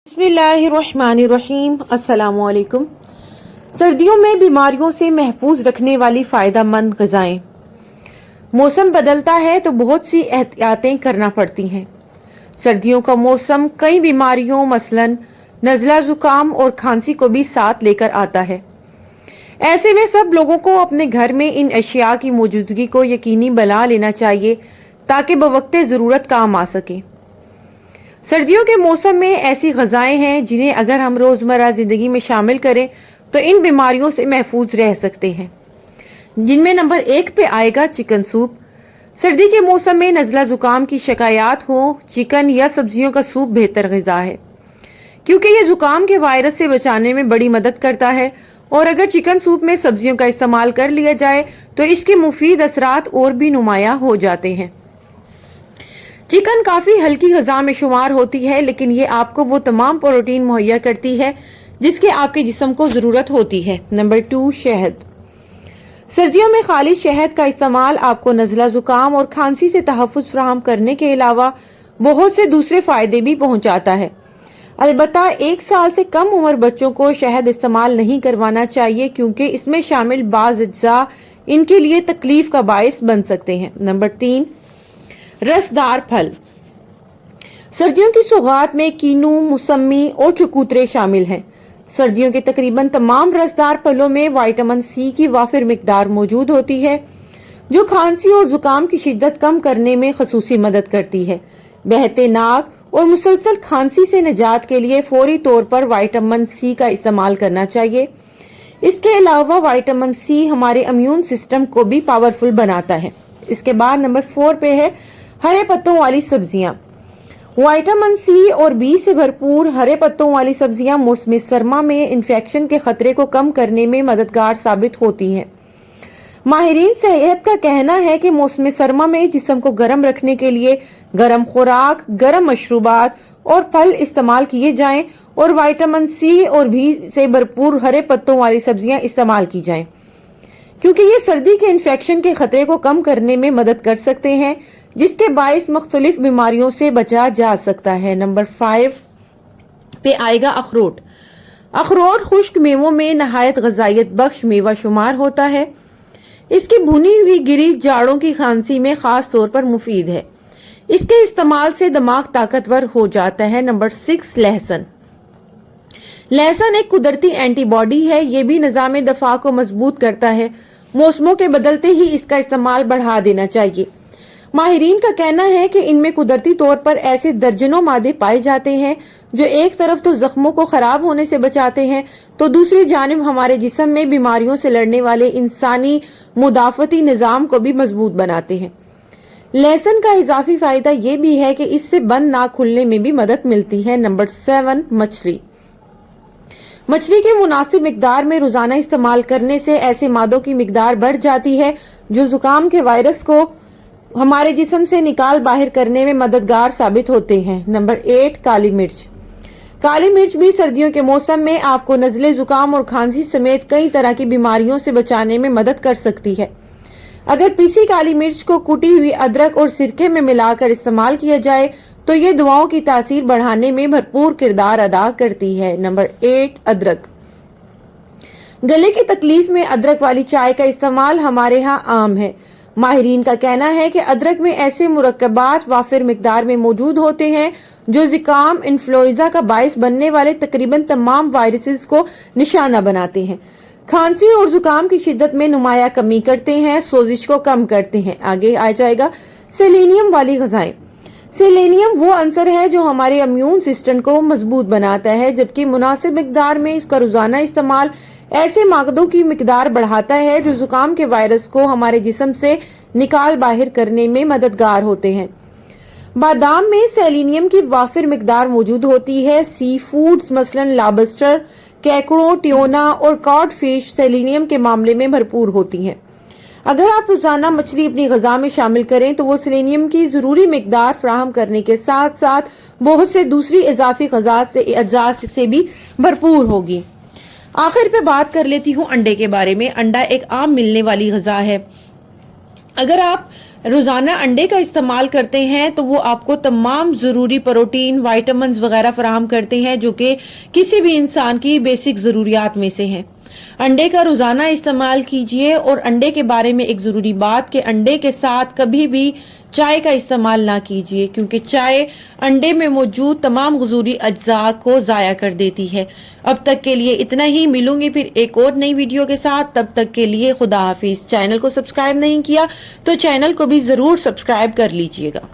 बिस्मिल्लाहिर्रहमानिर्रहीम। अस्सलामु अलैकुम। सर्दियों में बीमारियों से महफूज रखने वाली फ़ायदेमंद ग़िज़ाएं। मौसम बदलता है तो बहुत सी एहतियातें करना पड़ती हैं। सर्दियों का मौसम कई बीमारियों मसलन नज़ला ज़ुकाम और खांसी को भी साथ लेकर आता है। ऐसे में सब लोगों को अपने घर में इन अशिया की मौजूदगी को यकीनी बना लेना चाहिए ताकि बवक्ते ज़रूरत काम आ सके। सर्दियों के मौसम में ऐसी ग़िज़ाएं हैं जिन्हें अगर हम रोज़मर्रा ज़िंदगी में शामिल करें तो इन बीमारियों से महफूज रह सकते हैं, जिनमें नंबर 1 पे आएगा चिकन सूप। सर्दी के मौसम में नज़ला ज़ुकाम की शिकायत हो, चिकन या सब्जियों का सूप बेहतर ग़िज़ा है क्योंकि ये ज़ुकाम के वायरस से बचाने में बड़ी मदद करता है। और अगर चिकन सूप में सब्जियों का इस्तेमाल कर लिया जाए तो इसके मुफीद असरात और भी नुमायां हो जाते हैं। चिकन काफ़ी हल्की ग़िज़ा में शुमार होती है, लेकिन ये आपको वो तमाम प्रोटीन मुहैया करती है जिसकी आपके जिस्म को ज़रूरत होती है। नंबर 2 शहद। सर्दियों में खाली शहद का इस्तेमाल आपको नज़ला ज़ुकाम और खांसी से तहफ़्फ़ुज़ फराहम करने के अलावा बहुत से दूसरे फ़ायदे भी पहुँचाता है। अलबत्ता 1 साल से कम उम्र बच्चों को शहद इस्तेमाल नहीं करवाना चाहिए क्योंकि इसमें शामिल बाज़ अज्जा इनके लिए तकलीफ का बायस बन सकते हैं। नंबर 3 रसदार फल। सर्दियों की सौगात में कीनू, मौसमी और चकोतरे शामिल हैं। सर्दियों के तकरीबन तमाम रसदार फलों में विटामिन सी की वाफिर मिकदार मौजूद होती है जो खांसी और जुकाम की शिद्दत कम करने में खसूसी मदद करती है। बहते नाक और मुसलसल खांसी से निजात के लिए फौरी तौर पर विटामिन सी का इस्तेमाल करना चाहिए। इसके अलावा विटामिन सी हमारे इम्यून सिस्टम को भी पावरफुल बनाता है। इसके बाद नंबर 4 पे है हरे पत्तों वाली सब्जियां। विटामिन सी और बी से भरपूर हरे पत्तों वाली सब्जियां मौसम सरमा में इन्फेक्शन के खतरे को कम करने में मददगार साबित होती हैं। माहिरीन सेहत का कहना है कि मौसम सरमा में जिस्म को गर्म रखने के लिए गर्म खुराक, गर्म मशरूबात और फल इस्तेमाल किए जाएं और विटामिन सी और बी से भरपूर हरे पत्तों वाली सब्जियां इस्तेमाल की जाएं क्योंकि ये सर्दी के इन्फेक्शन के खतरे को कम करने में मदद कर सकते हैं जिसके बायस मुख्तलिफ बीमारियों से बचा जा सकता है। नंबर 5 पे आएगा अखरोट। अखरोट खुश्क मेवों में नहायत ग़िज़ाइयत बख्श मेवा शुमार होता है। इसकी भुनी हुई गिरी जाड़ों की खांसी में खास तौर पर मुफीद है। इसके इस्तेमाल से दिमाग ताकतवर हो जाता है। नंबर 6 लहसुन। लहसुन एक कुदरती एंटीबॉडी है। ये भी निज़ाम दफा को मजबूत करता है। मौसमों के बदलते ही इसका इस्तेमाल बढ़ा देना चाहिए। माहिरीन का कहना है कि इनमें कुदरती तौर पर ऐसे दर्जनों मादे पाए जाते हैं जो एक तरफ तो जख्मों को खराब होने से बचाते हैं तो दूसरी जानिब हमारे जिस्म में बीमारियों से लड़ने वाले इंसानी मुदाफ़ती निज़ाम को भी मजबूत बनाते हैं। लहसुन का इजाफी फायदा ये भी है कि इससे बंद नाक खुलने में भी मदद मिलती है। नंबर 7 मछली। मछली के मुनासिब मिकदार में रोजाना इस्तेमाल करने से ऐसे मादों की मिकदार बढ़ जाती है जो जुकाम के वायरस को हमारे जिस्म से निकाल बाहर करने में मददगार साबित होते हैं। नंबर 8 काली मिर्च। काली मिर्च भी सर्दियों के मौसम में आपको नज़ले जुकाम और खांसी समेत कई तरह की बीमारियों से बचाने में मदद कर सकती है। अगर पीसी काली मिर्च को कुटी हुई अदरक और सिरके में मिलाकर इस्तेमाल किया जाए तो ये दवाओं की तासीर बढ़ाने में भरपूर किरदार अदा करती है। नंबर 8 अदरक। गले की तकलीफ में अदरक वाली चाय का इस्तेमाल हमारे यहाँ आम है। माहिरीन का कहना है कि अदरक में ऐसे मुरक्कबात वाफिर मिकदार में मौजूद होते हैं जो ज़ुकाम, इन्फ्लुएंजा का बायस बनने वाले तकरीबन तमाम वायरसेस को निशाना बनाते हैं, खांसी और जुकाम की शिद्दत में नुमाया कमी करते हैं, सोजिश को कम करते हैं। आगे आ जाएगा सेलेनियम वाली ग़िज़ाएं। सेलेनियम वो अंसर है जो हमारे इम्यून सिस्टम को मजबूत बनाता है, जबकि मुनासिब मिकदार में इसका रोजाना इस्तेमाल ऐसे मादों की मिकदार बढ़ाता है जो जुकाम के वायरस को हमारे जिस्म से निकाल बाहर करने में मददगार होते हैं। बादाम में सेलेनियम की वाफिर मिकदार मौजूद होती है। सी फूड्स मसलन लॉबस्टर, केकड़ों, ट्यूना और कॉड फिश सेलेनियम के मामले में भरपूर होती हैं। अगर आप रोजाना मछली अपनी ग़िज़ा में शामिल करें तो वो सेलेनियम की ज़रूरी मिकदार फराहम करने के साथ साथ बहुत से दूसरी इजाफी अज्जा से भी भरपूर होगी। आखिर पे बात कर लेती हूँ अंडे के बारे में। अंडा एक आम मिलने वाली ग़िज़ा है। अगर आप روزانہ انڈے کا استعمال کرتے ہیں تو وہ آپ کو تمام ضروری پروٹین، وائٹامنز وغیرہ فراہم کرتے ہیں جو کہ کسی بھی انسان کی بیسک ضروریات میں سے ہیں۔ انڈے کا روزانہ استعمال کیجئے، اور انڈے کے بارے میں ایک ضروری بات کہ انڈے کے ساتھ کبھی بھی چائے کا استعمال نہ کیجئے، کیونکہ چائے انڈے میں موجود تمام غذائی اجزاء کو ضائع کر دیتی ہے۔ اب تک کے لیے اتنا ہی، ملوں گی پھر ایک اور نئی ویڈیو کے ساتھ، تب تک کے لیے خدا حافظ۔ چینل کو سبسکرائب نہیں کیا تو چینل کو بھی ضرور سبسکرائب کر لیجئے گا۔